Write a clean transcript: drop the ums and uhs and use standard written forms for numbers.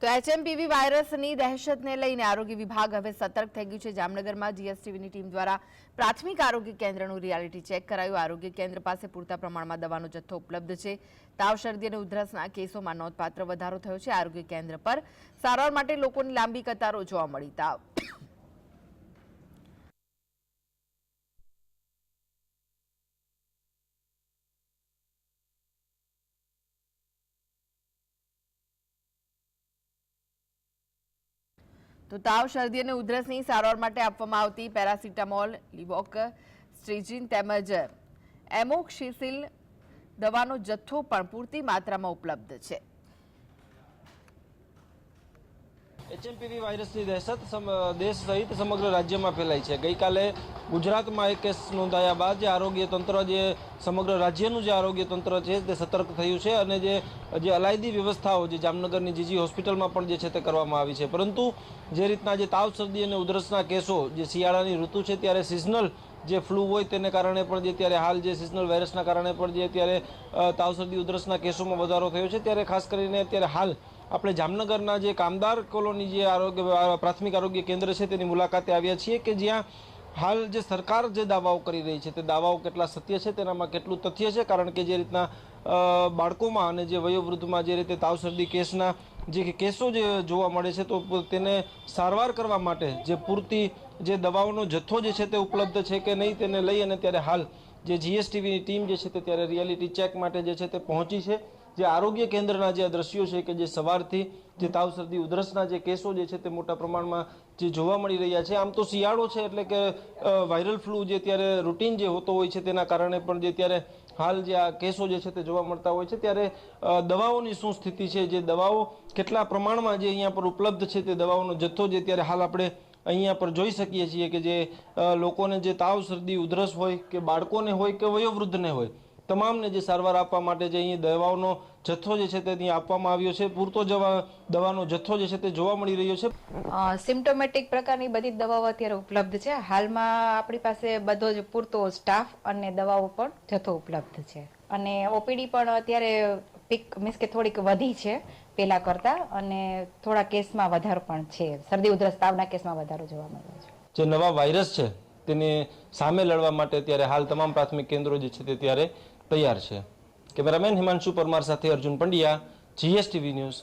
તો HMPV વાયરસની દહેશતને લઈને આરોગ્ય વિભાગ હવે સતર્ક થઈ ગયું છે। જામનગરમાં GSTVની ટીમ દ્વારા પ્રાથમિક આરોગ્ય કેન્દ્રનું રિયાલિટી ચેક કરાયું। આરોગ્ય કેન્દ્ર પાસે પૂરતા પ્રમાણમાં દવાનો જથ્થો ઉપલબ્ધ છે। તાવ, શરદી અને ઉધરસના કેસોમાં નોંધપાત્ર વધારો થયો છે। આરોગ્ય કેન્દ્ર પર સારવાર માટે લોકોની લાંબી કતારો જોવા મળી। તાવ તો તાવ, શરદી અને ઉધરસની સારવાર માટે આપવામાં આવતી પેરાસિટામોલ, લિવોક, સ્ટ્રીજિન તેમજ એમોક્સિસિલ દવાનો જથ્થો પણ પૂરતી માત્રામાં ઉપલબ્ધ છે। HMPV વાયરસની દહેશત દેશ સહિત સમગ્ર રાજ્યમાં ફેલાઈ છે। ગઈકાલે ગુજરાતમાં એક કેસ નોંધાયા બાદ જે આરોગ્ય તંત્ર, જે સમગ્ર રાજ્યનું જે આરોગ્ય તંત્ર છે તે સતર્ક થયું છે અને જે અલાયદી વ્યવસ્થાઓ જે જામનગરની જીજી હોસ્પિટલમાં પણ જે છે તે કરવામાં આવી છે। પરંતુ જે રીતના જે તાવ, શરદી અને ઉધરસના કેસો, જે શિયાળાની ઋતુ છે ત્યારે સિઝનલ જે ફ્લૂ હોય તેને કારણે પણ જે ત્યારે હાલ જે સિઝનલ વાયરસના કારણે પણ જે ત્યારે તાવ, શરદી, ઉધરસના કેસોમાં વધારો થયો છે। ત્યારે ખાસ કરીને અત્યારે હાલ આપણે જામનગરના જે કામદાર કોલોની જે પ્રાથમિક આરોગ્ય કેન્દ્ર છે તેની મુલાકાતે આવ્યા છીએ કે જ્યાં હાલ જે સરકાર જે દાવાઓ કરી રહી છે તે દાવાઓ કેટલા સત્ય છે, તેનામાં કેટલું તથ્ય છે। કારણ કે જે રીતના બાળકોમાં અને જે વયોવૃદ્ધમાં જે રીતે તાવ, શરદી કેસના જે કેસો જે જોવા મળે છે તો તેને સારવાર કરવા માટે જે પૂરતી જે દવાઓનો જથ્થો જે છે તે ઉપલબ્ધ છે કે નહીં તેને લઈ અને ત્યારે હાલ જે GSTVની ટીમ જે છે તે ત્યારે રિયાલિટી ચેક માટે જે છે તે પહોંચી છે। જે આરોગ્ય કેન્દ્રના જે દ્રશ્યો છે કે જે સવારથી જે તાવ, શરદી, ઉધરસના જે કેસો જે છે તે મોટા પ્રમાણમાં જે જોવા મળી રહ્યા છે। આમ તો શિયાળો છે એટલે કે વાયરલ ફ્લૂ જે ત્યારે રૂટીન જે હોતો હોય છે તેના કારણે પણ જે ત્યારે હાલ જે આ કેસો જે છે તે જોવા મળતા હોય છે। ત્યારે દવાઓની શું સ્થિતિ છે, જે દવાઓ કેટલા પ્રમાણમાં જે અહીંયા પર ઉપલબ્ધ છે તે દવાઓનો જથ્થો જે ત્યારે હાલ આપણે અહીંયા પર જોઈ શકીએ છીએ કે જે લોકોને જે તાવ, શરદી, ઉધરસ હોય કે બાળકોને હોય કે વયોવૃદ્ધને હોય તમામને જે સારવાર આપવા માટે જે અહીં દવાઓનો જથ્થો જે છે તે અહીં આપવામાં આવ્યો છે। પૂરતો દવાનો જથ્થો જે છે તે જોવા મળી રહ્યો છે। સિમ્પ્ટોમેટિક પ્રકારની બધી દવાઓ અત્યારે ઉપલબ્ધ છે। હાલમાં આપણી પાસે બધો જ પૂરતો સ્ટાફ અને દવાઓ પણ જથ્થો ઉપલબ્ધ છે અને OPD પણ અત્યારે પીક મીન્સ કે થોડીક વધી છે પહેલા કરતા અને થોડા કેસમાં વધારો પણ છે। શરદી, ઉધરસ, તાવના કેસમાં વધારો જોવા મળ્યો છે। જે નવા વાયરસ છે તેની સામે લડવા માટે ત્યારે હાલ તમામ પ્રાથમિક કેન્દ્રો જે છે તે ત્યારે તૈયાર છે। કેમેરામેન હિમાંશુ પરમાર સાથે અર્જુન પંડ્યા, GSTV ન્યૂઝ।